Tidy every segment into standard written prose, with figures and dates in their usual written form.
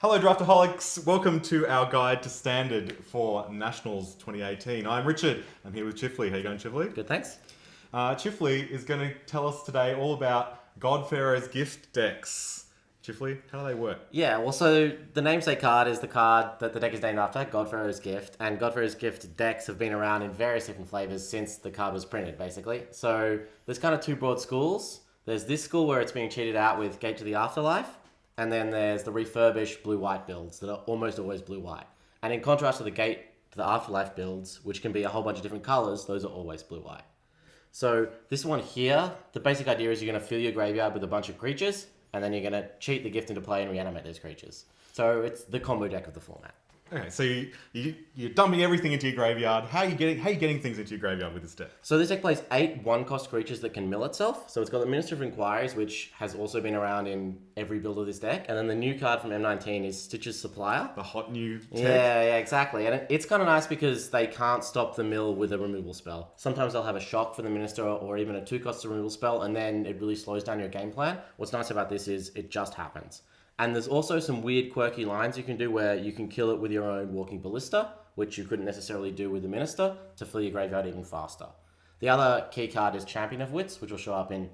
Hello Draftaholics, welcome to our guide to standard for Nationals 2018. I'm Richard, I'm here with Chifley. How you going, Chifley? Good, thanks. Chifley is going to tell us today all about God-Pharaoh's gift decks. Chifley, how do they work? Yeah, well, so the namesake card is the card that the deck is named after, God-Pharaoh's Gift, and God-Pharaoh's Gift decks have been around in various different flavors since the card was printed, basically. So there's kind of two broad schools. There's this school where it's being cheated out with Gate to the Afterlife, and then there's the refurbished blue-white builds that are almost always blue-white. And in contrast to the Gate to the Afterlife builds, which can be a whole bunch of different colors, those are always blue-white. So this one here, the basic idea is you're going to fill your graveyard with a bunch of creatures, and then you're going to cheat the gift into play and reanimate those creatures. So it's the combo deck of the format. Okay, so you're dumping everything into your graveyard. How are you getting things into your graveyard with this deck? So this deck plays 8 one-cost creatures that can mill itself. So it's got the Minister of Inquiries, which has also been around in every build of this deck. And then the new card from M19 is Stitch's Supplier. The hot new tech? Yeah, exactly. And it's kind of nice because they can't stop the mill with a removal spell. Sometimes they'll have a shock for the Minister or even a 2-cost removal spell, and then it really slows down your game plan. What's nice about this is it just happens. And there's also some weird quirky lines you can do where you can kill it with your own Walking Ballista, which you couldn't necessarily do with the Minister, to fill your graveyard even faster. The other key card is Champion of Wits, which will show up in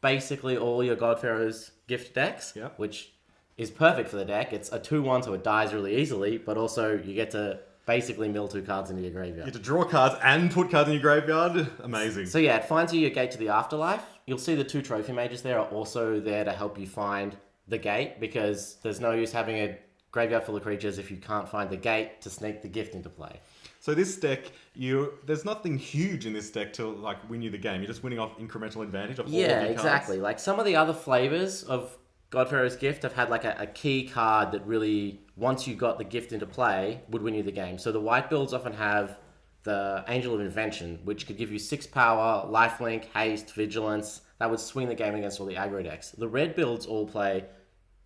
basically all your God-Pharaoh's Gift decks, Yep. which is perfect for the deck. It's a 2/1, so it dies really easily, but also you get to basically mill 2 cards into your graveyard. You get to draw cards and put cards in your graveyard? Amazing. So yeah, it finds you your Gate to the Afterlife. You'll see the 2 Trophy Mages there are also there to help you find the gate, because there's no use having a graveyard full of creatures if you can't find the gate to sneak the gift into play. So this deck, there's nothing huge in this deck to win you the game. You're just winning off incremental advantage of all of your cards. Yeah, exactly. Like some of the other flavors of God-Pharaoh's Gift have had like a key card that really, once you got the gift into play, would win you the game. So the white builds often have the Angel of Invention, which could give you 6 power, lifelink, haste, vigilance. That would swing the game against all the aggro decks. The red builds all play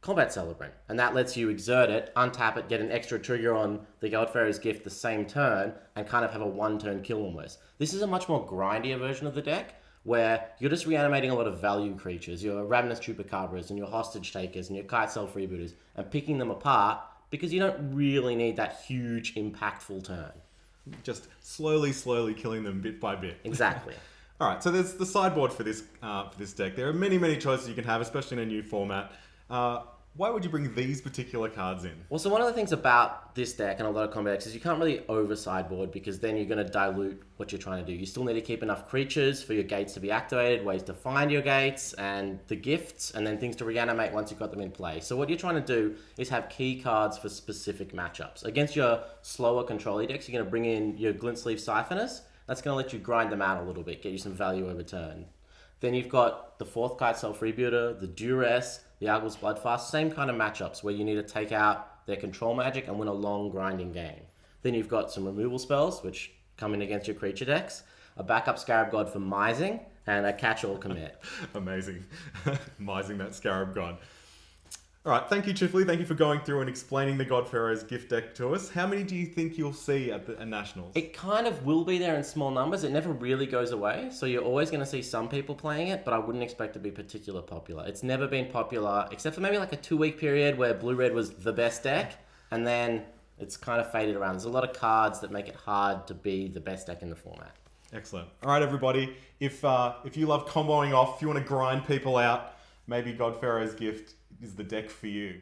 Combat Celebrant, and that lets you exert it, untap it, get an extra trigger on the God-Pharaoh's Gift the same turn, and kind of have a 1-turn kill almost. This is a much more grindier version of the deck, where you're just reanimating a lot of value creatures, your Ravenous Chupacabras, and your Hostage Takers, and your Kite Cell Freebooters, and picking them apart, because you don't really need that huge, impactful turn. Just slowly killing them bit by bit. Exactly. All right, so there's the sideboard for this deck. There are many choices you can have, especially in a new format. Why would you bring these particular cards in? Well, so one of the things about this deck and a lot of combat decks is you can't really over sideboard, because then you're going to dilute what you're trying to do. You still need to keep enough creatures for your gates to be activated, ways to find your gates, and the gifts, and then things to reanimate once you've got them in play. So what you're trying to do is have key cards for specific matchups. Against your slower control decks, you're going to bring in your Glint Sleeve Siphoners. That's going to let you grind them out a little bit, get you some value over turn. Then you've got the 4th Kite Cell Freebooter, the Duress, the Arguel's Bloodfast, same kind of matchups where you need to take out their control magic and win a long grinding game. Then you've got some removal spells, which come in against your creature decks, a backup Scarab God for Mising, and a catch-all commit. Amazing. Mising that Scarab God. All right, thank you, Chifley. Thank you for going through and explaining the God-Pharaoh's Gift deck to us. How many do you think you'll see at Nationals? It kind of will be there in small numbers. It never really goes away. So you're always going to see some people playing it, but I wouldn't expect it to be particularly popular. It's never been popular, except for maybe like a 2-week period where Blue-Red was the best deck, and then it's kind of faded around. There's a lot of cards that make it hard to be the best deck in the format. Excellent. All right, everybody. If you love comboing off, if you want to grind people out, maybe God-Pharaoh's Gift is the deck for you.